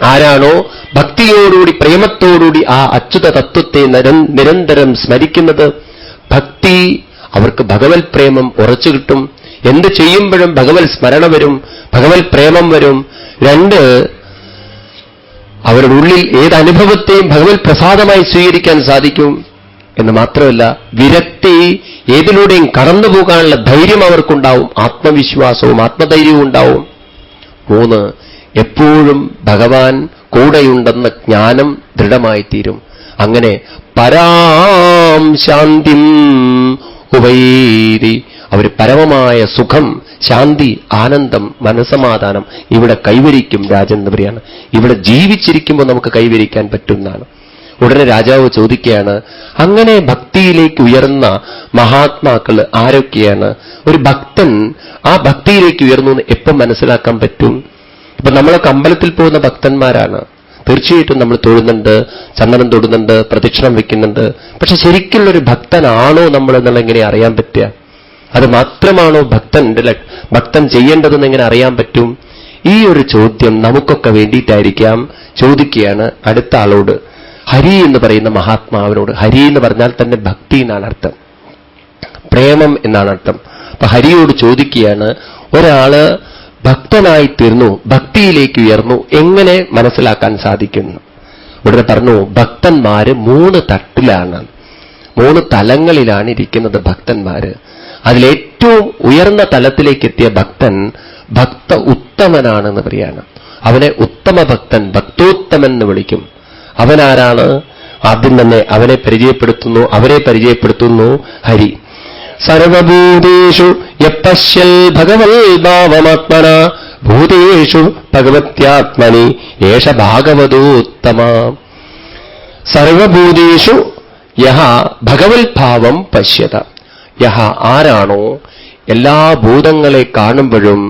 ആരാണോ ഭക്തിയോടുകൂടി പ്രേമത്തോടുകൂടി ആ അച്യുത തത്വത്തെ നിരന്തരം സ്മരിക്കുന്നത്, ഭക്തി അവർക്ക് ഭഗവത് പ്രേമം ഉറച്ചു കിട്ടും. എന്ത് ചെയ്യുമ്പോഴും ഭഗവത് സ്മരണ വരും, ഭഗവത് പ്രേമം വരും. രണ്ട്, അവരുടെ ഉള്ളിൽ ഏത് അനുഭവത്തെയും ഭഗവത് പ്രസാദമായി സ്വീകരിക്കാൻ സാധിക്കും എന്ന് മാത്രമല്ല, വിരക്തി ഏതിലൂടെയും കടന്നു പോകാനുള്ള ധൈര്യം അവർക്കുണ്ടാവും, ആത്മവിശ്വാസവും ആത്മധൈര്യവും ഉണ്ടാവും. മൂന്ന്, എപ്പോഴും ഭഗവാൻ കൂടെയുണ്ടെന്ന ജ്ഞാനം ദൃഢമായിത്തീരും. അങ്ങനെ പരാം ശാന്തിം ഉപൈരി, അവർ പരമമായ സുഖം, ശാന്തി, ആനന്ദം, മനസ്സമാധാനം ഇവിടെ കൈവരിക്കും. രാജൻ എന്ന് പറയാണ്, ഇവിടെ ജീവിച്ചിരിക്കുമ്പോൾ നമുക്ക് കൈവരിക്കാൻ പറ്റുന്നതാണ്. ഉടനെ രാജാവ് ചോദിക്കുകയാണ്, അങ്ങനെ ഭക്തിയിലേക്ക് ഉയർന്ന മഹാത്മാക്കൾ ആരൊക്കെയാണ്? ഒരു ഭക്തൻ ആ ഭക്തിയിലേക്ക് ഉയർന്നു എന്ന് എപ്പം മനസ്സിലാക്കാൻ പറ്റും? ഇപ്പൊ നമ്മളൊക്കെ അമ്പലത്തിൽ പോകുന്ന ഭക്തന്മാരാണ്. തീർച്ചയായിട്ടും നമ്മൾ തൊഴുന്നുണ്ട്, ചന്ദനം തൊടുന്നുണ്ട്, പ്രദക്ഷിണം വെക്കുന്നുണ്ട്. പക്ഷെ ശരിക്കുള്ളൊരു ഭക്തനാണോ നമ്മൾ എന്നുള്ള എങ്ങനെ അറിയാൻ പറ്റുക? അത് മാത്രമാണോ ഭക്തൻ ചെയ്യേണ്ടതെന്ന് എങ്ങനെ അറിയാൻ പറ്റും? ഈ ഒരു ചോദ്യം നമുക്കൊക്കെ വേണ്ടിയിട്ടായിരിക്കാം ചോദിക്കുകയാണ് അടുത്ത ആളോട്, ഹരി എന്ന് പറയുന്ന മഹാത്മാവിനോട്. ഹരി എന്ന് പറഞ്ഞാൽ തന്നെ ഭക്തി എന്നാണ് അർത്ഥം, പ്രേമം എന്നാണ് അർത്ഥം. അപ്പൊ ഹരിയോട് ചോദിക്കുകയാണ്, ഒരാള് ഭക്തനായി തീർന്നു, ഭക്തിയിലേക്ക് ഉയർന്നു, എങ്ങനെ മനസ്സിലാക്കാൻ സാധിക്കുന്നു? ഉടനെ പറഞ്ഞു, ഭക്തന്മാര് 3 തട്ടിലാണ്, 3 തലങ്ങളിലാണ് ഇരിക്കുന്നത് ഭക്തന്മാര്. അതിലേറ്റവും ഉയർന്ന തലത്തിലേക്ക് എത്തിയ ഭക്തൻ ഭക്ത ഉത്തമനാണെന്ന് പറയാണ്. അവനെ ഉത്തമ ഭക്തൻ, ഭക്തോത്തമൻ എന്ന് വിളിക്കും. അവനാരാണ്? ആദ്യം തന്നെ അവരെ പരിചയപ്പെടുത്തുന്നു ഹരി. സർവഭൂതേഷു യപശ്യൽ ഭഗവൽ ഭാവമാത്മന ഭൂതേഷു ഭഗവത്യാത്മനി ഏഷ ഭാഗവതോത്തമ. സർവഭൂതേഷു യഹ ഭഗവൽ ഭാവം പശ്യത. യഹ ആരാണോ എല്ലാ ഭൂതങ്ങളെ കാണുമ്പോഴും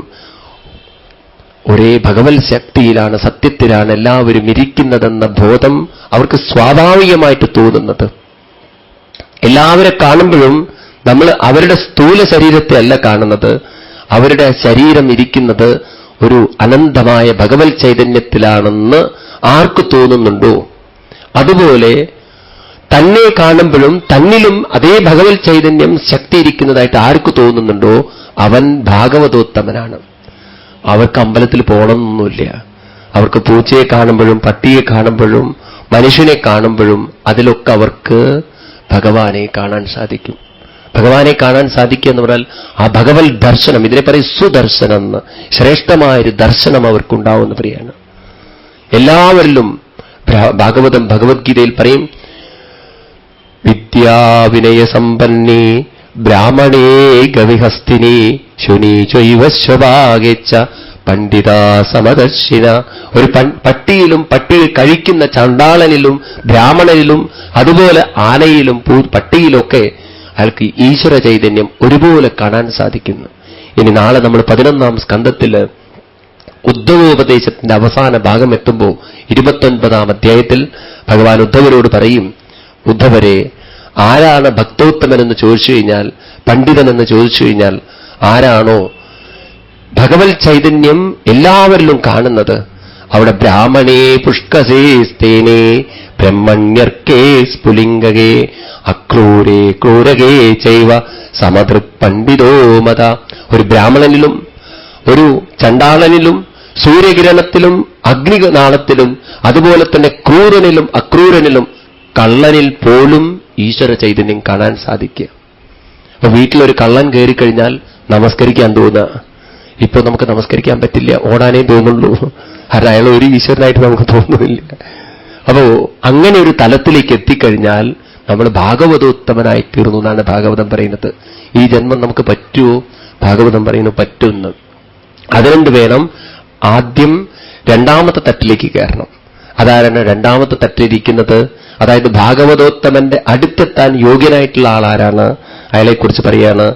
ഒരേ ഭഗവത് ശക്തിയിലാണ്, സത്യത്തിലാണ് എല്ലാവരും ഇരിക്കുന്നതെന്ന ബോധം അവർക്ക് സ്വാഭാവികമായിട്ട് തോന്നുന്നത്. എല്ലാവരെ കാണുമ്പോഴും നമ്മൾ അവരുടെ സ്ഥൂല ശരീരത്തെ അല്ല കാണുന്നത്, അവരുടെ ശരീരം ഇരിക്കുന്നത് ഒരു അനന്തമായ ഭഗവത് ചൈതന്യത്തിലാണെന്ന് ആർക്ക് തോന്നുന്നുണ്ടോ, അതുപോലെ തന്നെ കാണുമ്പോഴും തന്നിലും അതേ ഭഗവത് ചൈതന്യം ശക്തിയിരിക്കുന്നതായിട്ട് ആർക്ക് തോന്നുന്നുണ്ടോ അവൻ ഭാഗവതോത്തമനാണ്. അവർക്ക് അമ്പലത്തിൽ പോകണമെന്നൊന്നുമില്ല. അവർക്ക് പൂച്ചയെ കാണുമ്പോഴും പട്ടിയെ കാണുമ്പോഴും മനുഷ്യനെ കാണുമ്പോഴും അതിലൊക്കെ അവർക്ക് ഭഗവാനെ കാണാൻ സാധിക്കും. ഭഗവാനെ കാണാൻ സാധിക്കുക എന്ന് പറഞ്ഞാൽ ആ ഭഗവത് ദർശനം, ഇതിനെ പറയും സുദർശനം എന്ന്, ശ്രേഷ്ഠമായൊരു ദർശനം അവർക്കുണ്ടാവുമെന്ന് പറയാണ്. എല്ലാവരിലും ഭാഗവതം ഭഗവത്ഗീതയിൽ പറയും, വിദ്യാവിനയ സമ്പന്നേ ബ്രാഹ്മണേ ഗവിഹസ്തിനി ശുനി ചൈവ സ്വഭാഗേച്ഛ പണ്ഡിത സമദർശിന. ഒരു പട്ടിയിലും പട്ടിയെ കഴിക്കുന്ന ചണ്ടാളനിലും ബ്രാഹ്മണനിലും അതുപോലെ ആനയിലും പട്ടിയിലൊക്കെ അയാൾക്ക് ഈശ്വര ചൈതന്യം ഒരുപോലെ കാണാൻ സാധിക്കുന്നു. ഇനി നാളെ നമ്മൾ 11ാം സ്കന്ധത്തില് ഉദ്ധവോപദേശത്തിന്റെ അവസാന ഭാഗം എത്തുമ്പോൾ 29ാം അധ്യായത്തിൽ ഭഗവാൻ ഉദ്ധവരോട് പറയും, ഉദ്ധവരെ, ആരാണ് ഭക്തോത്തമനെന്ന് ചോദിച്ചു കഴിഞ്ഞാൽ, പണ്ഡിതനെന്ന് ചോദിച്ചു കഴിഞ്ഞാൽ, ആരാണോ ഭഗവത് ചൈതന്യം എല്ലാവരിലും കാണുന്നത്, അവിടെ ബ്രാഹ്മണേ പുഷ്കസേ സ്തേനേ ബ്രഹ്മണ്യർക്കേ സ്ഫുലിംഗകേ അക്രൂരേ ക്രൂരകേ ചൈവ സമദൃക് പണ്ഡിതോ മത. ഒരു ബ്രാഹ്മണനിലും ഒരു ചണ്ടാളനിലും സൂര്യകിരണത്തിലും അഗ്നിനാളത്തിലും അതുപോലെ തന്നെ ക്രൂരനിലും അക്രൂരനിലും കള്ളനിൽ പോലും ഈശ്വര ചൈതന്യം കാണാൻ സാധിക്കുക. അപ്പൊ വീട്ടിലൊരു കള്ളൻ കയറിക്കഴിഞ്ഞാൽ നമസ്കരിക്കാൻ തോന്നുക. ഇപ്പൊ നമുക്ക് നമസ്കരിക്കാൻ പറ്റില്ല, ഓടാനേ തോന്നുള്ളൂ. കാരണം അയാൾ ഒരു ഈശ്വരനായിട്ട് നമുക്ക് തോന്നുന്നില്ല. അപ്പോ അങ്ങനെ ഒരു തലത്തിലേക്ക് എത്തിക്കഴിഞ്ഞാൽ നമ്മൾ ഭാഗവതോത്തമനായി തീർന്നു എന്നാണ് ഭാഗവതം പറയുന്നത്. ഈ ജന്മം നമുക്ക് പറ്റുമോ? ഭാഗവതം പറയുന്നു പറ്റുമെന്ന്. അതുകൊണ്ട് വേണം ആദ്യം 2ാമത്തെ തട്ടിലേക്ക് കയറണം. അതാരാണ് 2ാമത്തെ തട്ടിലിരിക്കുന്നത്? അതായത് ഭാഗവതോത്തമന്റെ അടുത്തെത്താൻ യോഗ്യനായിട്ടുള്ള ആളാരാണ്? അയാളെക്കുറിച്ച് പറയാണ്,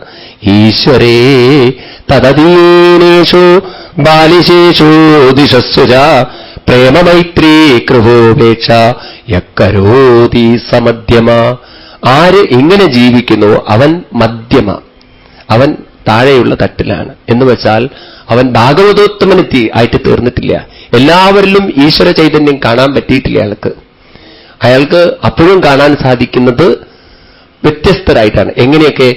ഈശ്വരേ തദധീനേഷു ബാലിശേഷു ദിശസ്സുജ പ്രേമമൈത്രീ കൃപോപേക്ഷ യക്കരോതി സമധ്യമ. ആര് ഇങ്ങനെ ജീവിക്കുന്നു അവൻ മധ്യമ, അവൻ താഴെയുള്ള തട്ടിലാണ്. എന്ന് വെച്ചാൽ അവൻ ഭാഗവതോത്തമനെത്തി ആയിട്ട് തീർന്നിട്ടില്ല. എല്ലാവരിലും ഈശ്വര ചൈതന്യം കാണാൻ പറ്റിയിട്ടില്ല അയാൾക്ക് അപ്പോഴും കാണാൻ സാധിക്കുന്നത് വ്യത്യസ്തരായിട്ടാണ്. എങ്ങനെയൊക്കെ?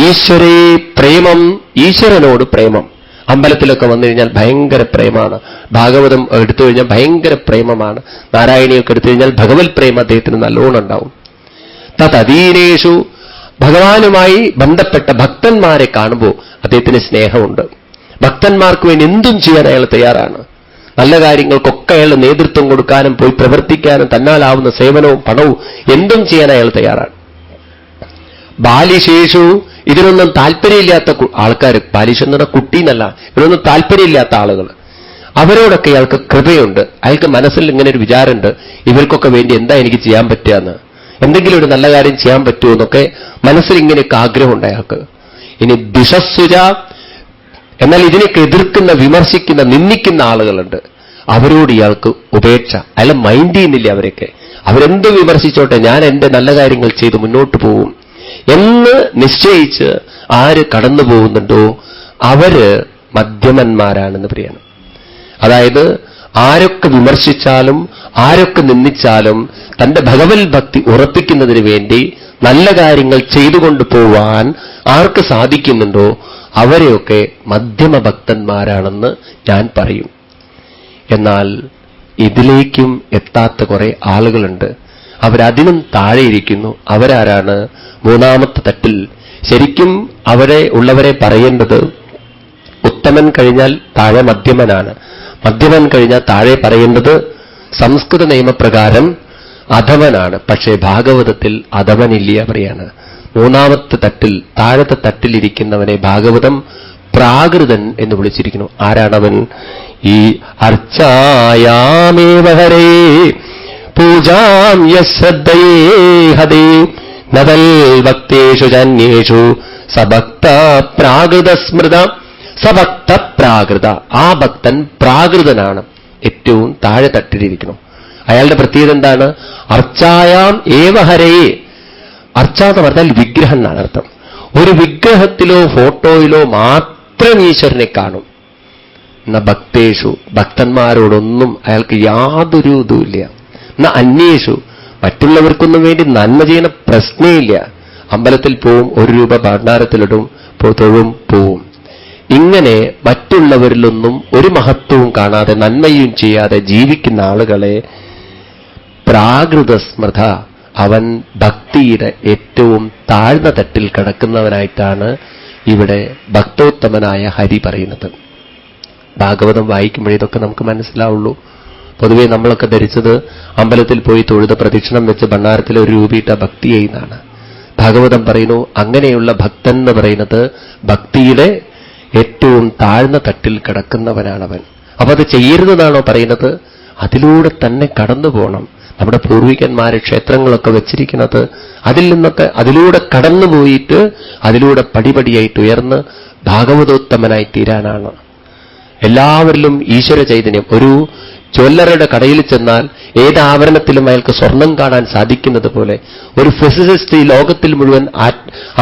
ഈശ്വരേ പ്രേമം, ഈശ്വരനോട് പ്രേമം. അമ്പലത്തിലൊക്കെ വന്നു കഴിഞ്ഞാൽ ഭയങ്കര പ്രേമാണ്. ഭാഗവതം എടുത്തു കഴിഞ്ഞാൽ ഭയങ്കര പ്രേമമാണ്. നാരായണിയൊക്കെ എടുത്തു കഴിഞ്ഞാൽ ഭഗവത് പ്രേമം അദ്ദേഹത്തിന് നല്ലോണം ഉണ്ടാവും. തദീനേഷു, ഭഗവാനുമായി ബന്ധപ്പെട്ട ഭക്തന്മാരെ കാണുമ്പോൾ അദ്ദേഹത്തിന് സ്നേഹമുണ്ട്. ഭക്തന്മാർക്ക് വേണ്ടി എന്തും ചെയ്യാൻ അയാൾ തയ്യാറാണ്. നല്ല കാര്യങ്ങൾക്കൊക്കെ അയാൾ നേതൃത്വം കൊടുക്കാനും പോയി പ്രവർത്തിക്കാനും തന്നാലാവുന്ന സേവനവും പണവും എന്തും ചെയ്യാൻ അയാൾ തയ്യാറാണ്. ബാലിശേഷു, ഇതിനൊന്നും താല്പര്യമില്ലാത്ത ആൾക്കാർ, ബാലിഷ് എന്ന് പറഞ്ഞാൽ കുട്ടി എന്നല്ല, ഇതിനൊന്നും താല്പര്യമില്ലാത്ത ആളുകൾ, അവരോടൊക്കെ അയാൾക്ക് കൃപയുണ്ട്. അയാൾക്ക് മനസ്സിൽ ഇങ്ങനെ ഒരു വിചാരമുണ്ട്, ഇവർക്കൊക്കെ വേണ്ടി എന്താ എനിക്ക് ചെയ്യാൻ പറ്റുക എന്ന്, എന്തെങ്കിലും ഒരു നല്ല കാര്യം ചെയ്യാൻ പറ്റുമോ എന്നൊക്കെ മനസ്സിൽ ഇങ്ങനെയൊക്കെ ആഗ്രഹമുണ്ട് അയാൾക്ക്. ഇനി ദിശസ്സുജ, എന്നാൽ ഇതിനൊക്കെ എതിർക്കുന്ന, വിമർശിക്കുന്ന, നിന്ദിക്കുന്ന ആളുകളുണ്ട്. അവരോട് ഇയാൾക്ക് ഉപേക്ഷ, അയാൾ മൈൻഡ് ചെയ്യുന്നില്ല അവരൊക്കെ. അവരെന്ത് വിമർശിച്ചോട്ടെ, ഞാൻ എന്റെ നല്ല കാര്യങ്ങൾ ചെയ്ത് മുന്നോട്ട് പോകും എന്ന് നിശ്ചയിച്ച് ആര് കടന്നു പോകുന്നുണ്ടോ അവര് മധ്യമന്മാരാണെന്ന് പറയാണ്. അതായത് ആരൊക്കെ വിമർശിച്ചാലും ആരൊക്കെ നിന്ദിച്ചാലും തന്റെ ഭഗവത് ഭക്തി ഉറപ്പിക്കുന്നതിന് വേണ്ടി നല്ല കാര്യങ്ങൾ ചെയ്തുകൊണ്ട് പോവാൻ ആർക്ക് സാധിക്കുന്നുണ്ടോ അവരെയൊക്കെ മധ്യമ ഭക്തന്മാരാണെന്ന് ഞാൻ പറയും. എന്നാൽ ഇതിലേക്കും എത്താത്ത കുറെ ആളുകളുണ്ട്. അവരതിനും താഴെയിരിക്കുന്നു. അവരാരാണ്? മൂന്നാമത്തെ തട്ടിൽ. ശരിക്കും അവിടെ ഉള്ളവരെ പറയേണ്ടത് ഉത്തമൻ കഴിഞ്ഞാൽ താഴെ മധ്യമനാണ്, മധ്യമൻ കഴിഞ്ഞാൽ താഴെ പറയേണ്ടത് സംസ്കൃത നിയമപ്രകാരം അധമനാണ്. പക്ഷേ ഭാഗവതത്തിൽ അധമനില്ല പറയാണ്. മൂന്നാമത്തെ തട്ടിൽ, താഴത്തെ തട്ടിലിരിക്കുന്നവനെ ഭാഗവതം പ്രാകൃതൻ എന്ന് വിളിച്ചിരിക്കുന്നു. ആരാണവൻ? ഈ അർച്ചായാമേവ ഹരേ പൂജാം യശ്രദ്ധയേ ഹദേ നവൽ ഭക്തേഷു ജന്യേഷു സഭക്ത പ്രാകൃത സ്മൃത. സഭക്ത പ്രാകൃത, ആ ഭക്തൻ പ്രാകൃതനാണ്, ഏറ്റവും താഴെ തട്ടിലിരിക്കണം. അയാളുടെ പ്രത്യേകത എന്താണ്? അർച്ചായാം ഏവ ഹരേ. അർച്ച എന്ന് പറഞ്ഞാൽ വിഗ്രഹം എന്നാണ് അർത്ഥം. ഒരു വിഗ്രഹത്തിലോ ഫോട്ടോയിലോ മാത്രം ഈശ്വരനെ കാണും. എന്ന ഭക്തേഷു, ഭക്തന്മാരോടൊന്നും അയാൾക്ക് യാതൊരു ഇതുമില്ല. എന്നാ അന്യേഷു, മറ്റുള്ളവർക്കൊന്നും വേണ്ടി നന്മ ചെയ്യുന്ന പ്രശ്നമില്ല. അമ്പലത്തിൽ പോവും, 1 രൂപ ഭണ്ഡാരത്തിലിടും, തൊഴും, പോവും. ഇങ്ങനെ മറ്റുള്ളവരിലൊന്നും ഒരു മഹത്വവും കാണാതെ നന്മയും ചെയ്യാതെ ജീവിക്കുന്ന ആളുകളെ പ്രാകൃത സ്മൃത, അവൻ ഭക്തിയുടെ ഏറ്റവും താഴ്ന്ന തട്ടിൽ കിടക്കുന്നവനായിട്ടാണ് ഇവിടെ ഭക്തോത്തമനായ ഹരി പറയുന്നത്. ഭാഗവതം വായിക്കുമ്പോഴേ ഇതൊക്കെ നമുക്ക് മനസ്സിലാവുള്ളൂ. പൊതുവേ നമ്മളൊക്കെ ധരിച്ചത് അമ്പലത്തിൽ പോയി തൊഴുത പ്രദക്ഷിണം വെച്ച് ഭണ്ഡാരത്തിൽ 1 രൂപയിട്ട ഭക്തി ചെയ്യുന്നതാണ്. ഭാഗവതം പറയുന്നു അങ്ങനെയുള്ള ഭക്തൻ എന്ന് പറയുന്നത് ഭക്തിയുടെ ഏറ്റവും താഴ്ന്ന തട്ടിൽ കിടക്കുന്നവനാണവൻ. അപ്പൊ അത് ചെയ്യരുതെന്നാണോ പറയുന്നത്? അതിലൂടെ തന്നെ കടന്നു പോകണം. നമ്മുടെ പൂർവികന്മാരെ ക്ഷേത്രങ്ങളൊക്കെ വെച്ചിരിക്കുന്നത് അതിൽ നിന്നൊക്കെ, അതിലൂടെ കടന്നുപോയിട്ട് അതിലൂടെ പടിപടിയായിട്ട് ഉയർന്ന് ഭാഗവതോത്തമനായി തീരാനാണ്. എല്ലാവരിലും ഈശ്വര ചൈതന്യം. ഒരു ജ്വല്ലറുടെ കടയിൽ ചെന്നാൽ ഏത് ആഭരണത്തിലും അയാൾക്ക് സ്വർണം കാണാൻ സാധിക്കുന്നത് പോലെ, ഒരു ഫിസിസിസ്റ്റ് ഈ ലോകത്തിൽ മുഴുവൻ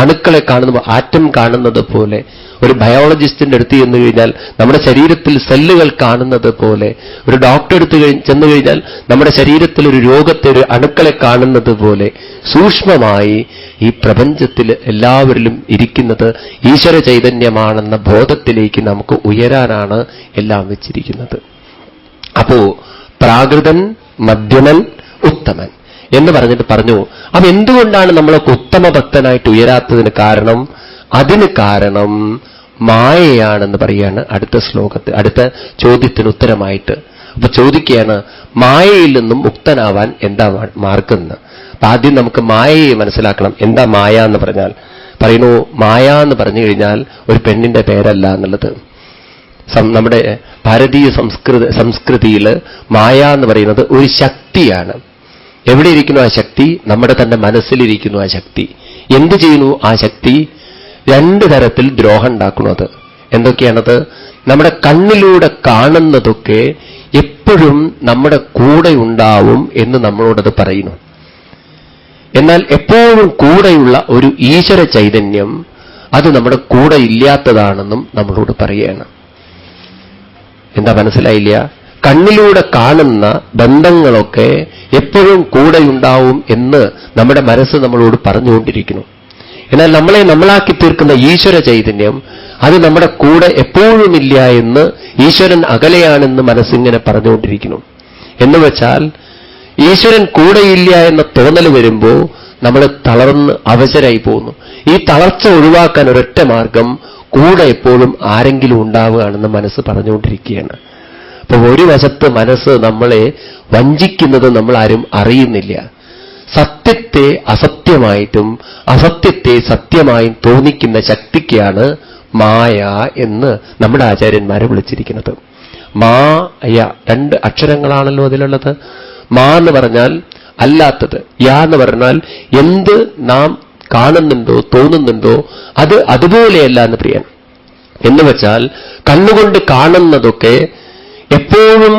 അണുക്കളെ കാണുന്ന, ആറ്റം കാണുന്നത് പോലെ, ഒരു ബയോളജിസ്റ്റിന്റെ അടുത്ത് ചെന്നു കഴിഞ്ഞാൽ നമ്മുടെ ശരീരത്തിൽ സെല്ലുകൾ കാണുന്നത് പോലെ, ഒരു ഡോക്ടർ അടുത്ത് ചെന്നു കഴിഞ്ഞാൽ നമ്മുടെ ശരീരത്തിൽ ഒരു രോഗത്തെ, ഒരു അണുക്കളെ കാണുന്നത് പോലെ സൂക്ഷ്മമായി ഈ പ്രപഞ്ചത്തിൽ എല്ലാവരിലും ഇരിക്കുന്നത് ഈശ്വര ചൈതന്യമാണെന്ന ബോധത്തിലേക്ക് നമുക്ക് ഉയരാനാണ് എല്ലാം വെച്ചിരിക്കുന്നത്. അപ്പോ പ്രാകൃതൻ, മധ്യമൻ, ഉത്തമൻ എന്ന് പറഞ്ഞിട്ട് പറഞ്ഞു. അപ്പൊ എന്തുകൊണ്ടാണ് നമ്മളൊക്കെ ഉത്തമ ഭക്തനായിട്ട് ഉയരാത്തതിന് കാരണം? അതിന് കാരണം മായയാണെന്ന് പറയാണ് അടുത്ത ശ്ലോകത്തിൽ, അടുത്ത ചോദ്യത്തിന് ഉത്തരമായിട്ട്. അപ്പൊ ചോദിക്കുകയാണ് മായയിൽ നിന്നും മുക്തനാവാൻ എന്താ മാർഗം എന്ന്. അപ്പൊ ആദ്യം നമുക്ക് മായയെ മനസ്സിലാക്കണം. എന്താ മായ എന്ന് പറഞ്ഞാൽ? പറയുന്നു മായ എന്ന് പറഞ്ഞു കഴിഞ്ഞാൽ ഒരു പെണ്ണിന്റെ പേരല്ല എന്നുള്ളത്. നമ്മുടെ ഭാരതീയ സംസ്കൃതിയിൽ മായ എന്ന് പറയുന്നത് ഒരു ശക്തിയാണ്. എവിടെ ഇരിക്കുന്നു ആ ശക്തി? നമ്മുടെ തന്നെ മനസ്സിലിരിക്കുന്നു ആ ശക്തി. എന്ത് ചെയ്യുന്നു ആ ശക്തി? 2 തരത്തിൽ ദ്രോഹം ഉണ്ടാക്കുന്നത്. എന്തൊക്കെയാണത്? നമ്മുടെ കണ്ണിലൂടെ കാണുന്നതൊക്കെ എപ്പോഴും നമ്മുടെ കൂടെ ഉണ്ടാവും എന്ന് നമ്മളോടത് പറയുന്നു. എന്നാൽ എപ്പോഴും കൂടെയുള്ള ഒരു ഈശ്വര ചൈതന്യം അത് നമ്മുടെ കൂടെ ഇല്ലാത്തതാണെന്നും നമ്മളോട് പറയുകയാണ്. എന്താ മനസ്സിലായില്ല? കണ്ണിലൂടെ കാണുന്ന ബന്ധങ്ങളൊക്കെ എപ്പോഴും കൂടെയുണ്ടാവും എന്ന് നമ്മുടെ മനസ്സ് നമ്മളോട് പറഞ്ഞുകൊണ്ടിരിക്കുന്നു. എന്നാൽ നമ്മളെ നമ്മളാക്കി തീർക്കുന്ന ഈശ്വര ചൈതന്യം അത് നമ്മുടെ കൂടെ എപ്പോഴുമില്ല എന്ന്, ഈശ്വരൻ അകലെയാണെന്ന് മനസ്സിങ്ങനെ പറഞ്ഞുകൊണ്ടിരിക്കുന്നു. എന്ന് വെച്ചാൽ ഈശ്വരൻ കൂടെയില്ല എന്ന തോന്നൽ വരുമ്പോൾ നമ്മൾ തളർന്ന് അവശരായി പോകുന്നു. ഈ തളർച്ച ഒഴിവാക്കാൻ ഒരൊറ്റ മാർഗം, കൂടെ എപ്പോഴും ആരെങ്കിലും ഉണ്ടാവുകയാണെന്ന് മനസ്സ് പറഞ്ഞുകൊണ്ടിരിക്കുകയാണ്. അപ്പൊ ഒരു വശത്ത് മനസ്സ് നമ്മളെ വഞ്ചിക്കുന്നത് നമ്മൾ ആരും അറിയുന്നില്ല. സത്യത്തെ അസത്യമായിട്ടും അസത്യത്തെ സത്യമായും തോന്നിക്കുന്ന ശക്തിക്കാണ് മായ എന്ന് നമ്മുടെ ആചാര്യന്മാരെ വിളിച്ചിരിക്കുന്നത്. മായ 2 അക്ഷരങ്ങളാണല്ലോ അതിലുള്ളത്. മാ എന്ന് പറഞ്ഞാൽ അല്ലാത്തത്, യാ എന്ന് പറഞ്ഞാൽ എന്ത് നാം കാണുന്നുണ്ടോ തോന്നുന്നുണ്ടോ അത് അതുപോലെയല്ല എന്ന് പ്രിയൻ. എന്ന് വെച്ചാൽ കണ്ണുകൊണ്ട് കാണുന്നതൊക്കെ എപ്പോഴും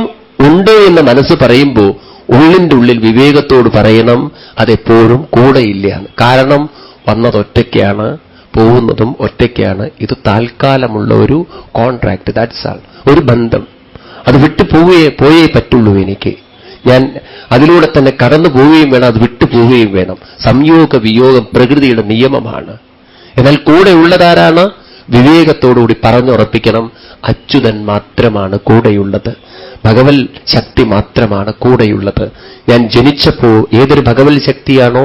ഉണ്ട് എന്ന് മനസ്സ് പറയുമ്പോൾ ഉള്ളിൻ്റെ ഉള്ളിൽ വിവേകത്തോട് പറയണം അതെപ്പോഴും കൂടെയില്ല. കാരണം വന്നതൊറ്റയ്ക്കാണ്, പോകുന്നതും ഒറ്റയ്ക്കാണ്. ഇത് താൽക്കാലമുള്ള ഒരു കോൺട്രാക്ട്, ദാറ്റ്സ് ആൾ, ഒരു ബന്ധം. അത് വിട്ടു പോയേ പറ്റുള്ളൂ എനിക്ക്. ഞാൻ അതിലൂടെ തന്നെ കടന്നു പോവുകയും വേണം, അത് വിട്ടു പോവുകയും വേണം. സംയോഗ വിയോഗം പ്രകൃതിയുടെ നിയമമാണ്. എന്നാൽ കൂടെ ഉള്ളതാരാണ്? വിവേകത്തോടുകൂടി പറഞ്ഞുറപ്പിക്കണം, അച്യുതൻ മാത്രമാണ് കൂടെയുള്ളത്, ഭഗവൽ ശക്തി മാത്രമാണ് കൂടെയുള്ളത്. ഞാൻ ജനിച്ചപ്പോൾ ഏതൊരു ഭഗവൽ ശക്തിയാണോ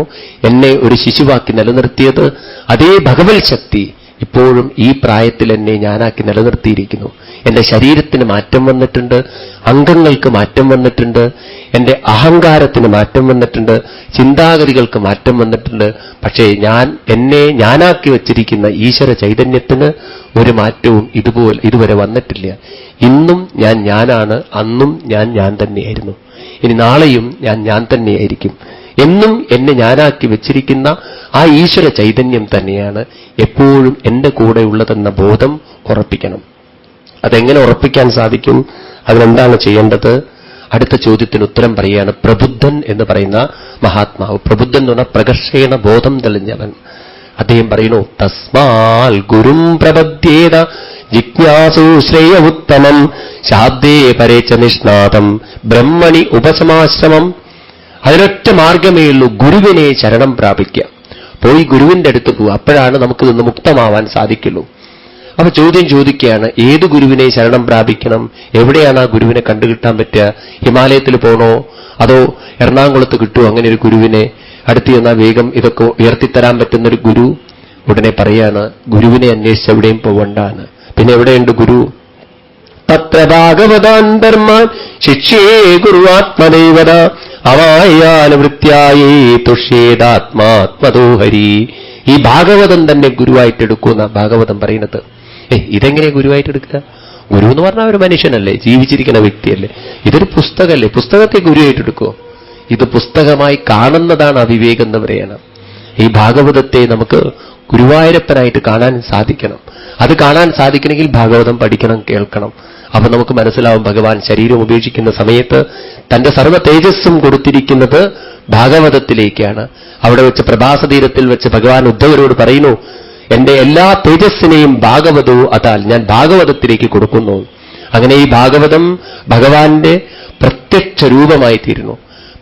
എന്നെ ഒരു ശിശുവാക്കി നിലനിർത്തിയത്, അതേ ഭഗവൽ ശക്തി ഇപ്പോഴും ഈ പ്രായത്തിൽ എന്നെ ഞാനാക്കി നിലനിർത്തിയിരിക്കുന്നു. എന്റെ ശരീരത്തിന് മാറ്റം വന്നിട്ടുണ്ട്, അംഗങ്ങൾക്ക് മാറ്റം വന്നിട്ടുണ്ട്, എന്റെ അഹങ്കാരത്തിന് മാറ്റം വന്നിട്ടുണ്ട്, ചിന്താഗതികൾക്ക് മാറ്റം വന്നിട്ടുണ്ട്. പക്ഷേ എന്നെ ഞാനാക്കി വച്ചിരിക്കുന്ന ഈശ്വര ചൈതന്യത്തിന് ഒരു മാറ്റവും ഇതുവരെ വന്നിട്ടില്ല. ഇന്നും ഞാനാണ്, അന്നും ഞാൻ തന്നെയായിരുന്നു, ഇനി നാളെയും ഞാൻ തന്നെയായിരിക്കും. എന്നും എന്നെ ഞാനാക്കി വെച്ചിരിക്കുന്ന ആ ഈശ്വര ചൈതന്യം തന്നെയാണ് എപ്പോഴും എന്റെ കൂടെ ഉള്ളതെന്ന ബോധം ഉറപ്പിക്കണം. അതെങ്ങനെ ഉറപ്പിക്കാൻ സാധിക്കും? അതിനെന്താണ് ചെയ്യേണ്ടത്? അടുത്ത ചോദ്യത്തിന് ഉത്തരം പറയുകയാണ് പ്രബുദ്ധൻ എന്ന് പറയുന്ന മഹാത്മാവ്. പ്രബുദ്ധൻ എന്ന് പറഞ്ഞാൽ പ്രകർഷേണ ബോധം തെളിഞ്ഞവൻ. അദ്ദേഹം പറയുന്നു, തസ്മാൽ ഗുരും പ്രപദ്യേത ജിജ്ഞാസു ശ്രേയ ഉത്തമം ശാബ്ദേ പരേച്ച നിഷ്ണാതം ബ്രഹ്മണി ഉപസമാശ്രമം. അതിനൊറ്റ മാർഗമേ ഉള്ളൂ, ഗുരുവിനെ ശരണം പ്രാപിക്കുക. പോയി ഗുരുവിന്റെ അടുത്ത് പോവുക, അപ്പോഴാണ് നമുക്ക് നിന്ന് മുക്തമാവാൻ സാധിക്കുള്ളൂ. അപ്പൊ ചോദ്യം ചോദിക്കുകയാണ്, ഏത് ഗുരുവിനെ ശരണം പ്രാപിക്കണം? എവിടെയാണ് ആ ഗുരുവിനെ കണ്ടുകിട്ടാൻ പറ്റുക? ഹിമാലയത്തിൽ പോകണോ അതോ എറണാകുളത്ത് കിട്ടുമോ അങ്ങനെ ഒരു ഗുരുവിനെ? അടുത്ത് ചെന്നാൽ വേഗം ഇതൊക്കെ ഉയർത്തിത്തരാൻ പറ്റുന്നൊരു ഗുരു? ഉടനെ പറയാണ്, ഗുരുവിനെ അന്വേഷിച്ച് എവിടെയും പോവണ്ടാണ്. പിന്നെ എവിടെയുണ്ട് ഗുരു? തത്ര ഭാഗവതാൻ ധർമാൻ ശിക്ഷേ ഗുരുവാത്മദേവത അവായാനുവൃത്യായേ തുഷ്യേതാത്മാത്മതോഹരി. ഈ ഭാഗവതം തന്നെ ഗുരുവായിട്ടെടുക്കുന്ന ഭാഗവതം പറയുന്നത്. ഇതെങ്ങനെ ഗുരുവായിട്ടെടുക്കുക? ഗുരു എന്ന് പറഞ്ഞാൽ ഒരു മനുഷ്യനല്ലേ, ജീവിച്ചിരിക്കുന്ന വ്യക്തിയല്ലേ. ഇതൊരു പുസ്തകമല്ലേ, പുസ്തകത്തെ ഗുരുവായിട്ടെടുക്കുമോ? ഇത് പുസ്തകമായി കാണുന്നതാണ് അവിവേകം എന്ന് പറയണം. ഈ ഭാഗവതത്തെ നമുക്ക് ഗുരുവായൂരപ്പനായിട്ട് കാണാൻ സാധിക്കണം. അത് കാണാൻ സാധിക്കണമെങ്കിൽ ഭാഗവതം പഠിക്കണം, കേൾക്കണം. അപ്പൊ നമുക്ക് മനസ്സിലാവും ഭഗവാൻ ശരീരം ഉപേക്ഷിക്കുന്ന സമയത്ത് തന്റെ സർവ്വ തേജസ്സും കൊടുത്തിരിക്കുന്നത് ഭാഗവതത്തിലേക്കാണ്. അവിടെ വെച്ച് പ്രഭാസതീരത്തിൽ വെച്ച് ഭഗവാൻ ഉദ്ധവരോട് പറയുന്നു, എന്റെ എല്ലാ തേജസ്സിനെയും ഭാഗവതവും അതാൽ ഞാൻ ഭാഗവതത്തിലേക്ക് കൊടുക്കുന്നു. അങ്ങനെ ഈ ഭാഗവതം ഭഗവാന്റെ പ്രത്യക്ഷ രൂപമായി തീരുന്നു.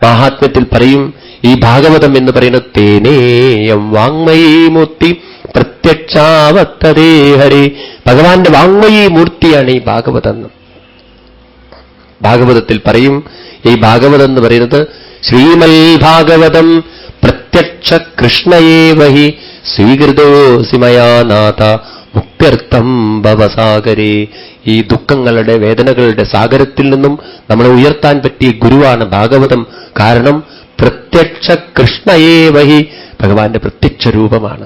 മാഹാത്മ്യത്തിൽ പറയും, ഈ ഭാഗവതം എന്ന് പറയുന്നത് തേനേയം വാങ്മയീ മൂർത്തി പ്രത്യക്ഷാവത്തതേ ഹരേ. ഭഗവാന്റെ വാങ്മയീ മൂർത്തിയാണ് ഈ ഭാഗവതം. ഭാഗവതത്തിൽ പറയും, ഈ ഭാഗവതം എന്ന് പറയുന്നത് ശ്രീമൽ ഭാഗവതം പ്രത്യക്ഷ കൃഷ്ണയേവഹി സ്വീകൃതോസി മയാ നാഥ മുക്ത്യർത്ഥം ഭവസാഗരേ. ഈ ദുഃഖങ്ങളുടെ വേദനകളുടെ സാഗരത്തിൽ നിന്നും നമ്മളെ ഉയർത്താൻ പറ്റിയ ഗുരുവാണ് ഭാഗവതം. കാരണം പ്രത്യക്ഷ കൃഷ്ണയേവഹി, ഭഗവാന്റെ പ്രത്യക്ഷ രൂപമാണ്.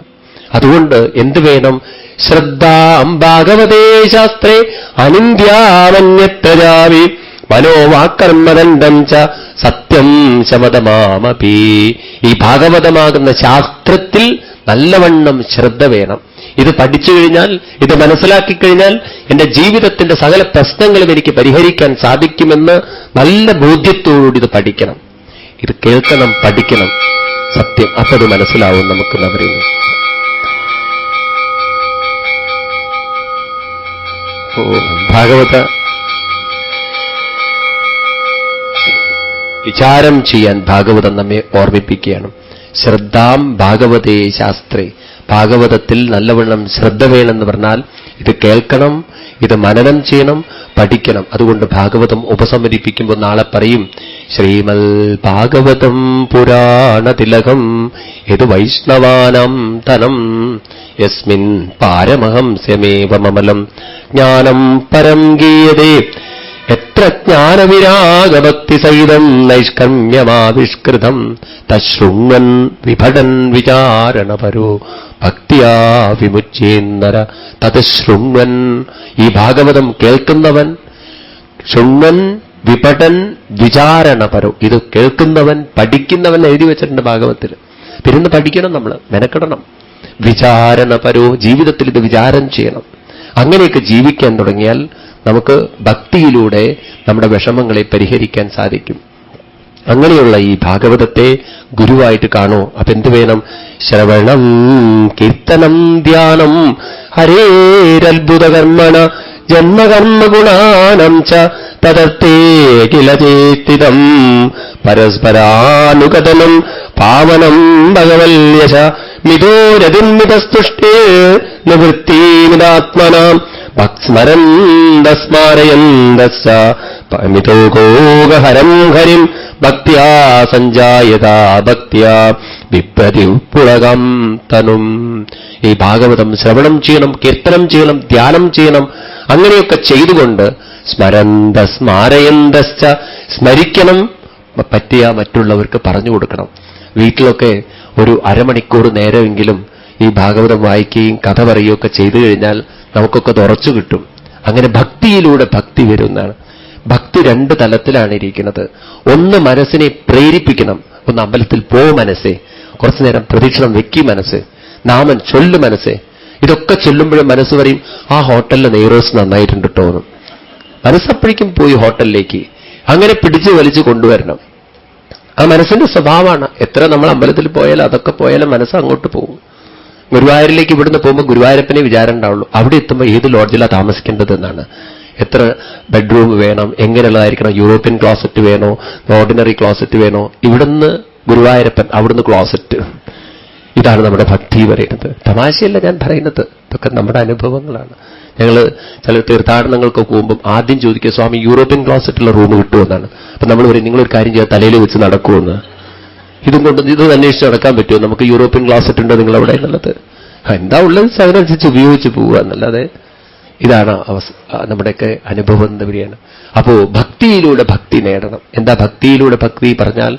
അതുകൊണ്ട് എന്ത് വേണം? ശ്രദ്ധാം ഭാഗവതേ ശാസ്ത്രേ അനിന്ദ്യാമന്യത്രജാവി മനോവാകർമ്മദണ്ഡം ച സത്യം ശമതമാമപി. ഈ ഭാഗവതമാകുന്ന ശാസ്ത്രത്തിൽ നല്ലവണ്ണം ശ്രദ്ധ വേണം. ഇത് പഠിച്ചു കഴിഞ്ഞാൽ, ഇത് മനസ്സിലാക്കിക്കഴിഞ്ഞാൽ എന്റെ ജീവിതത്തിന്റെ സകല പ്രശ്നങ്ങളും എനിക്ക് പരിഹരിക്കാൻ സാധിക്കുമെന്ന് നല്ല ബോധ്യത്തോടുകൂടി ഇത് പഠിക്കണം. ഇത് കേൾക്കണം, പഠിക്കണം, സത്യം. അപ്പത് മനസ്സിലാവും നമുക്കെന്ന് പറയുന്നു. ഭാഗവത വിചാരം ചെയ്യാൻ ഭാഗവതം നമ്മെ ഓർമ്മിപ്പിക്കുകയാണ്. ശ്രദ്ധാം ഭാഗവതേ ശാസ്ത്രേ. ഭാഗവതത്തിൽ നല്ലവണ്ണം ശ്രദ്ധ വേണമെന്ന് പറഞ്ഞാൽ ഇത് കേൾക്കണം, ഇത് മനനം ചെയ്യണം, പഠിക്കണം. അതുകൊണ്ട് ഭാഗവതം ഉപസംഹരിപ്പിക്കുമ്പോൾ നാളെ പറയും, ശ്രീമൽ ഭാഗവതം പുരാണതിലകം യത് വൈഷ്ണവാനാം തനം യസ്മിൻ പാരമഹംസ്യമേവ മമലം ജ്ഞാനം പരം ഗീയതേ. എത്ര ജ്ഞാനവിരാഗഭക്തിസഹിതം നൈഷ്കർമ്യമാവിഷ്കൃതം തശൃണ്വൻ വിഭടൻ വിചാരണപരോ ഭക്തിയാ വിമുച്യേന്നര തത് ശൃണ്വൻ. ഈ ഭാഗവതം കേൾക്കുന്നവൻ, ശൃണ്വൻ വിപടൻ വിചാരണപരോ, ഇത് കേൾക്കുന്നവൻ പഠിക്കുന്നവൻ എഴുതി വെച്ചിട്ടുണ്ട് ഭാഗവത്തിൽ. പിന്നെ പഠിക്കണം, നമ്മൾ മെനക്കെടണം. വിചാരണപരോ, ജീവിതത്തിൽ ഇത് വിചാരം ചെയ്യണം. അങ്ങനെയൊക്കെ ജീവിക്കാൻ തുടങ്ങിയാൽ നമുക്ക് ഭക്തിയിലൂടെ നമ്മുടെ വിഷമങ്ങളെ പരിഹരിക്കാൻ സാധിക്കും. അങ്ങനെയുള്ള ഈ ഭാഗവതത്തെ ഗുരുവായിട്ട് കാണൂ. അപ്പൊ എന്ത് വേണം? ശ്രവണം കീർത്തനം ധ്യാനം ഹരേരത്ഭുതകർമ്മണ ജന്മകർമ്മഗുണാനം ച തദർത്ഥേ കില ചേത്തിതം പരസ്പരാനുകതനം പാവനം ഭഗവല്യശ മിതോരതിർമിതസ്തുഷ്ടേ നിവൃത്തിമിതാത്മനാം സ്മരന്തസ്മാരയന്തസ്സ മിതോ ഗോഗഹരം ഹരിം ഭക്ത്യാ സഞ്ജായതാ ഭക്ത്യാ വിപ്രതിപുളകം തനും. ഈ ഭാഗവതം ശ്രവണം ചെയ്യണം, കീർത്തനം ചെയ്യണം, ധ്യാനം ചെയ്യണം. അങ്ങനെയൊക്കെ ചെയ്തുകൊണ്ട് സ്മരന്ത സ്മാരയന്തശ്ച, സ്മരിക്കണം, പറ്റിയ മറ്റുള്ളവർക്ക് പറഞ്ഞു കൊടുക്കണം. വീട്ടിലൊക്കെ ഒരു അരമണിക്കൂർ നേരമെങ്കിലും ഈ ഭാഗവതം വായിക്കുകയും കഥ പറയുകയൊക്കെ ചെയ്തു കഴിഞ്ഞാൽ നമുക്കൊക്കെ അത് ഉറച്ചു കിട്ടും. അങ്ങനെ ഭക്തിയിലൂടെ ഭക്തി വരുന്നതാണ്. ഭക്തി രണ്ട് തലത്തിലാണ് ഇരിക്കുന്നത്. ഒന്ന് മനസ്സിനെ പ്രേരിപ്പിക്കണം. ഒന്ന് അമ്പലത്തിൽ പോ മനസ്സേ, കുറച്ചു നേരം പ്രദക്ഷിണം വെക്കി മനസ്സ്, നാമൻ ചൊല്ലു മനസ്സേ. ഇതൊക്കെ ചൊല്ലുമ്പോഴും മനസ്സ് പറയും, ആ ഹോട്ടലിലെ നെയ്റോസ് നന്നായിട്ടുണ്ട് കേട്ടോ. മനസ്സപ്പോഴേക്കും പോയി ഹോട്ടലിലേക്ക്. അങ്ങനെ പിടിച്ചു വലിച്ചു കൊണ്ടുവരണം. ആ മനസ്സിന്റെ സ്വഭാവമാണ്. എത്ര നമ്മൾ അമ്പലത്തിൽ പോയാലും അതൊക്കെ പോയാലും മനസ്സ് അങ്ങോട്ട് പോകും. ഗുരുവായൂരിലേക്ക് ഇവിടുന്ന് പോകുമ്പോൾ ഗുരുവായൂരപ്പനെ വിചാരം ഉണ്ടാവുള്ളൂ. അവിടെ എത്തുമ്പോൾ ഏത് ലോഡ്ജിലാണ് താമസിക്കേണ്ടത് എന്നാണ്. എത്ര ബെഡ്റൂം വേണം, എങ്ങനെയുള്ളതായിരിക്കണം, യൂറോപ്യൻ ക്ലോസറ്റ് വേണോ, ഓർഡിനറി ക്ലോസറ്റ് വേണോ, ഇവിടുന്ന് ഗുരുവായൂരപ്പൻ, അവിടുന്ന് ക്ലോസറ്റ്. ഇതാണ് നമ്മുടെ ഭക്തി പറയുന്നത്. തമാശയല്ല ഞാൻ പറയുന്നത്, ഇതൊക്കെ നമ്മുടെ അനുഭവങ്ങളാണ്. ഞങ്ങൾ ചില തീർത്ഥാടനങ്ങൾക്ക് പോകുമ്പോൾ ആദ്യം ചോദിക്കുക, സ്വാമി യൂറോപ്യൻ ക്ലോസറ്റുള്ള റൂം കിട്ടുമെന്നാണ്. അപ്പൊ നമ്മൾ പറയും, നിങ്ങളൊരു കാര്യം ചെയ്യാൻ തലയിൽ വെച്ച് നടക്കുമെന്ന്. ഇതും കൊണ്ട് ഇത് അന്വേഷിച്ച് നടക്കാൻ പറ്റുമോ? നമുക്ക് യൂറോപ്യൻ ക്ലോസറ്റ് ഉണ്ടോ നിങ്ങളവിടെ എന്നുള്ളത്? എന്താ ഉള്ളത് അതിനനുസരിച്ച് ഉപയോഗിച്ച് പോവുക എന്നല്ലാതെ. ഇതാണ് നമ്മുടെയൊക്കെ അനുഭവം എന്താ പറയുകയാണ്. അപ്പോ ഭക്തിയിലൂടെ ഭക്തി നേടണം. എന്താ ഭക്തിയിലൂടെ ഭക്തി പറഞ്ഞാൽ?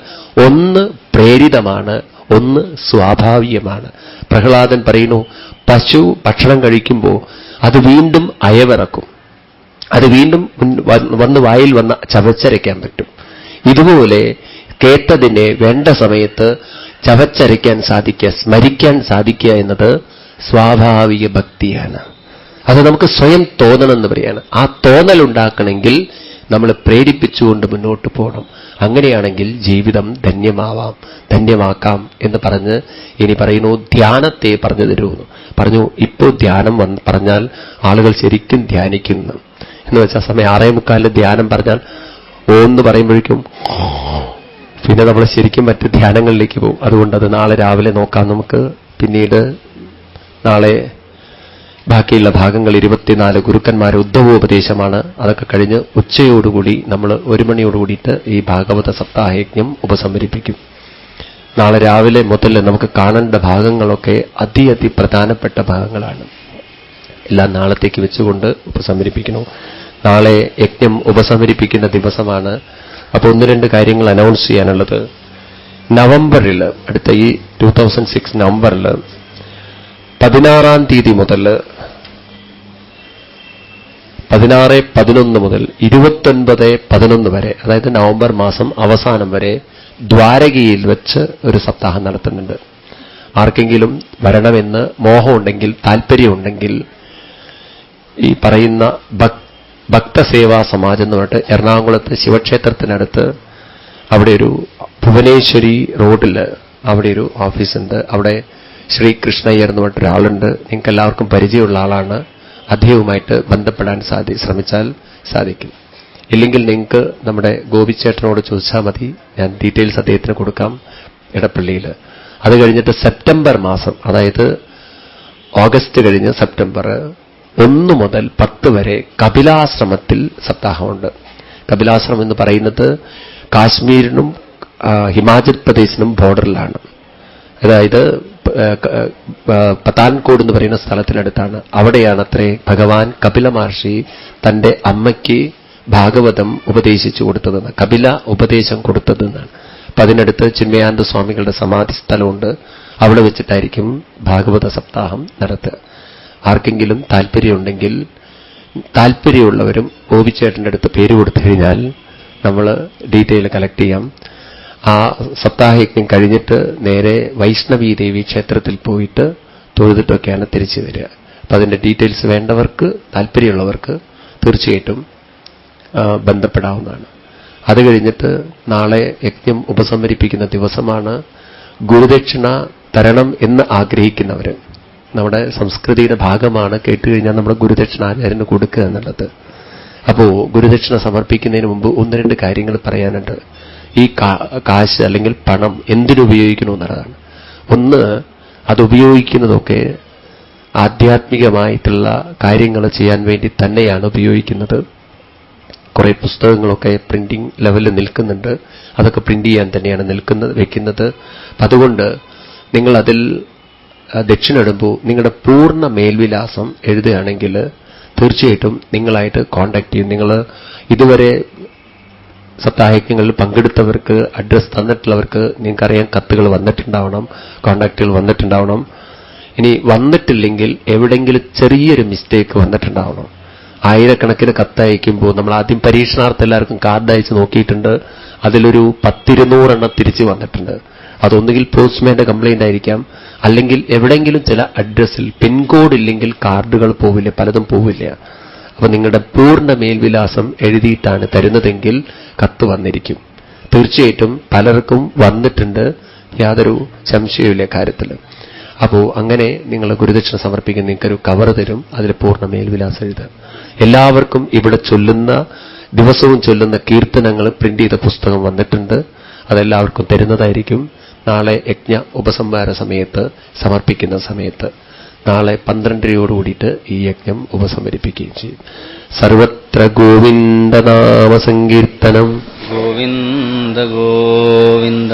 ഒന്ന് പ്രേരിതമാണ്, ഒന്ന് സ്വാഭാവികമാണ്. പ്രഹ്ലാദൻ പറയുന്നു, പശു ഭക്ഷണം കഴിക്കുമ്പോൾ അത് വീണ്ടും അയവിറക്കും, അത് വീണ്ടും വന്ന് വായിൽ വന്ന് ചവച്ചരയ്ക്കാൻ പറ്റും. ഇതുപോലെ കേട്ടതിനെ വേണ്ട സമയത്ത് ചവച്ചരയ്ക്കാൻ സാധിക്കുക, സ്മരിക്കാൻ സാധിക്കുക എന്നത് സ്വാഭാവിക ഭക്തിയാണ്. അത് നമുക്ക് സ്വയം തോന്നണമെന്ന് പറയാണ്. ആ തോന്നലുണ്ടാക്കണമെങ്കിൽ നമ്മൾ പ്രേരിപ്പിച്ചുകൊണ്ട് മുന്നോട്ട് പോകണം. അങ്ങനെയാണെങ്കിൽ ജീവിതം ധന്യമാക്കാം എന്ന് പറഞ്ഞ് ഇനി പറയുന്നു, ധ്യാനത്തെ പറഞ്ഞു തരുമെന്ന് പറഞ്ഞു. ഇപ്പോൾ ധ്യാനം പറഞ്ഞാൽ ആളുകൾ ശരിക്കും ധ്യാനിക്കുന്നു എന്ന് വെച്ചാൽ സമയം 6:45 ധ്യാനം പറഞ്ഞാൽ ഓന്ന് പറയുമ്പോഴേക്കും പിന്നെ നമ്മൾ ശരിക്കും മറ്റ് ധ്യാനങ്ങളിലേക്ക് പോകും. അതുകൊണ്ട് അത് നാളെ രാവിലെ നോക്കാം നമുക്ക്. പിന്നീട് നാളെ ബാക്കിയുള്ള ഭാഗങ്ങൾ 24 ഗുരുക്കന്മാരെ ഉദ്ധവോപദേശമാണ്. അതൊക്കെ കഴിഞ്ഞ് ഉച്ചയോടുകൂടി നമ്മൾ 1 മണിയോടുകൂടിയിട്ട് ഈ ഭാഗവത സപ്താഹയജ്ഞം ഉപസംഹരിപ്പിക്കും. നാളെ രാവിലെ മുതൽ നമുക്ക് കാണേണ്ട ഭാഗങ്ങളൊക്കെ പ്രധാനപ്പെട്ട ഭാഗങ്ങളാണ്. എല്ലാം നാളത്തേക്ക് വെച്ചുകൊണ്ട് ഉപസംഹരിപ്പിക്കുന്നു. നാളെ യജ്ഞം ഉപസംഹരിപ്പിക്കുന്ന ദിവസമാണ്. അപ്പോൾ 1-2 കാര്യങ്ങൾ അനൗൺസ് ചെയ്യാനുള്ളത്. നവംബറിൽ, അടുത്ത ഈ 2006 നവംബറിൽ 16-ാം തീയതി മുതൽ 16-11 മുതൽ 29-11 വരെ, അതായത് നവംബർ മാസം അവസാനം വരെ ദ്വാരകയിൽ വെച്ച് ഒരു സപ്താഹം നടത്തുന്നുണ്ട്. ആർക്കെങ്കിലും വരണമെന്ന് മോഹമുണ്ടെങ്കിൽ, താല്പര്യമുണ്ടെങ്കിൽ ഈ പറയുന്ന ഭക്തസേവാ സമാജം എന്ന് പറഞ്ഞിട്ട് എറണാകുളത്ത് ശിവക്ഷേത്രത്തിനടുത്ത് അവിടെ ഒരു ഭുവനേശ്വരി റോഡിൽ അവിടെ ഒരു ഓഫീസുണ്ട്. അവിടെ ശ്രീകൃഷ്ണയ്യർ എന്ന് പറഞ്ഞിട്ട് ഒരാളുണ്ട്. നിങ്ങൾക്ക് എല്ലാവർക്കും പരിചയമുള്ള ആളാണ്. അദ്ദേഹവുമായിട്ട് ബന്ധപ്പെടാൻ ശ്രമിച്ചാൽ സാധിക്കും. ഇല്ലെങ്കിൽ നിങ്ങൾക്ക് നമ്മുടെ ഗോപിച്ചേട്ടനോട് ചോദിച്ചാൽ മതി, ഞാൻ ഡീറ്റെയിൽസ് അദ്ദേഹത്തിന് കൊടുക്കാം ഇടപ്പള്ളിയിൽ. അത് കഴിഞ്ഞിട്ട് സെപ്റ്റംബർ മാസം, അതായത് ഓഗസ്റ്റ് കഴിഞ്ഞ് സെപ്റ്റംബർ 1 മുതൽ 10 വരെ കപിലാശ്രമത്തിൽ സപ്താഹമുണ്ട്. കപിലാശ്രമം എന്ന് പറയുന്നത് കാശ്മീരിനും ഹിമാചൽ പ്രദേശിനും ബോർഡറിലാണ്. അതായത് പത്താൻകോട് എന്ന് പറയുന്ന സ്ഥലത്തിനടുത്താണ്. അവിടെയാണ് അത്രേ ഭഗവാൻ കപില മഹർഷി തന്റെ അമ്മയ്ക്ക് ഭാഗവതം ഉപദേശിച്ചു കൊടുത്തതെന്ന്, കപില ഉപദേശം കൊടുത്തതെന്നാണ്. അപ്പൊ അതിനടുത്ത് ചിന്മയാനന്ദ സ്വാമികളുടെ സമാധി സ്ഥലമുണ്ട്. അവിടെ വെച്ചിട്ടായിരിക്കും ഭാഗവത സപ്താഹം നടത്തുക. ആർക്കെങ്കിലും താല്പര്യമുണ്ടെങ്കിൽ, താല്പര്യമുള്ളവരും ഗോപിച്ചേട്ടൻ്റെ അടുത്ത് പേര് കൊടുത്തു കഴിഞ്ഞാൽ നമ്മൾ ഡീറ്റെയിൽ കളക്ട് ചെയ്യാം. ആ സപ്താഹയജ്ഞം കഴിഞ്ഞിട്ട് നേരെ വൈഷ്ണവി ദേവി ക്ഷേത്രത്തിൽ പോയിട്ട് തൊഴുതിട്ടൊക്കെയാണ് തിരിച്ചു വരിക. അപ്പൊ അതിന്റെ ഡീറ്റെയിൽസ് വേണ്ടവർക്ക്, താല്പര്യമുള്ളവർക്ക് തീർച്ചയായിട്ടും ബന്ധപ്പെടാവുന്നതാണ്. അത് കഴിഞ്ഞിട്ട് നാളെ യജ്ഞം ഉപസംഹരിപ്പിക്കുന്ന ദിവസമാണ്. ഗുരുദക്ഷിണ തരണം എന്ന് ആഗ്രഹിക്കുന്നവർ, നമ്മുടെ സംസ്കൃതിയുടെ ഭാഗമാണ്, കേട്ടുകഴിഞ്ഞാൽ നമ്മുടെ ഗുരുദക്ഷിണ ആചാര്യന് കൊടുക്കുക എന്നുള്ളത്. അപ്പോ ഗുരുദക്ഷിണ സമർപ്പിക്കുന്നതിന് മുമ്പ് 1-2 കാര്യങ്ങൾ പറയാനുണ്ട്. ഈ കാശ് അല്ലെങ്കിൽ പണം എന്തിനുപയോഗിക്കണമെന്നുള്ളതാണ്. ഒന്ന്, അതുപയോഗിക്കുന്നതൊക്കെ ആധ്യാത്മികമായിട്ടുള്ള കാര്യങ്ങൾ ചെയ്യാൻ വേണ്ടി തന്നെയാണ് ഉപയോഗിക്കുന്നത്. കുറെ പുസ്തകങ്ങളൊക്കെ പ്രിന്റിംഗ് ലെവലിൽ നിൽക്കുന്നുണ്ട്. അതൊക്കെ പ്രിന്റ് ചെയ്യാൻ തന്നെയാണ് വെക്കുന്നത്. അതുകൊണ്ട് നിങ്ങൾ അതിൽ ദക്ഷിണിടുമ്പോൾ നിങ്ങളുടെ പൂർണ്ണ മേൽവിലാസം എഴുതുകയാണെങ്കിൽ തീർച്ചയായിട്ടും നിങ്ങളായിട്ട് കോണ്ടാക്ട് ചെയ്യും. നിങ്ങൾ ഇതുവരെ സപ്താഹയജ്ഞങ്ങളിൽ പങ്കെടുത്തവർക്ക്, അഡ്രസ് തന്നിട്ടുള്ളവർക്ക് നിങ്ങൾക്കറിയാം, കത്തുകൾ വന്നിട്ടുണ്ടാവണം, കോണ്ടാക്റ്റുകൾ വന്നിട്ടുണ്ടാവണം. ഇനി വന്നിട്ടില്ലെങ്കിൽ എവിടെയെങ്കിലും ചെറിയൊരു മിസ്റ്റേക്ക് വന്നിട്ടുണ്ടാവണം. ആയിരക്കണക്കിന് കത്തയക്കുമ്പോൾ നമ്മൾ ആദ്യം പരീക്ഷണാർത്ഥം എല്ലാവർക്കും കാർഡ് അയച്ച് നോക്കിയിട്ടുണ്ട്. അതിലൊരു 10-200 തിരിച്ചു വന്നിട്ടുണ്ട്. അതൊന്നുകിൽ പോസ്റ്റ്മാന്റെ കംപ്ലൈന്റ് ആയിരിക്കാം, അല്ലെങ്കിൽ എവിടെയെങ്കിലും ചില അഡ്രസ്സിൽ പിൻകോഡ് ഇല്ലെങ്കിൽ കാർഡുകൾ പോവില്ല, പലതും പോവില്ല. അപ്പൊ നിങ്ങളുടെ പൂർണ്ണ മേൽവിലാസം എഴുതിയിട്ടാണ് തരുന്നതെങ്കിൽ കത്ത് വന്നിരിക്കും. തീർച്ചയായിട്ടും പലർക്കും വന്നിട്ടുണ്ട്, യാതൊരു സംശയമില്ല കാര്യത്തിൽ. അപ്പോൾ അങ്ങനെ നിങ്ങൾ ഗുരുദക്ഷിണ സമർപ്പിക്കുന്ന നിങ്ങൾക്കൊരു കവർ തരും, അതിൽ പൂർണ്ണ മേൽവിലാസം എഴുതുക. എല്ലാവർക്കും ഇവിടെ ചൊല്ലുന്ന, ദിവസവും ചൊല്ലുന്ന കീർത്തനങ്ങൾ പ്രിന്റ് ചെയ്ത പുസ്തകം വന്നിട്ടുണ്ട്. അതെല്ലാവർക്കും തരുന്നതായിരിക്കും. നാളെ യജ്ഞ ഉപസംഹാര സമയത്ത്, സമർപ്പിക്കുന്ന സമയത്ത് നാളെ 12:00 ഈ യജ്ഞം ഉപസംഹരിപ്പിക്കുകയും ചെയ്യും. സർവത്ര ഗോവിന്ദനാമ സങ്കീർത്തനം. ഗോവിന്ദ ഗോവിന്ദ.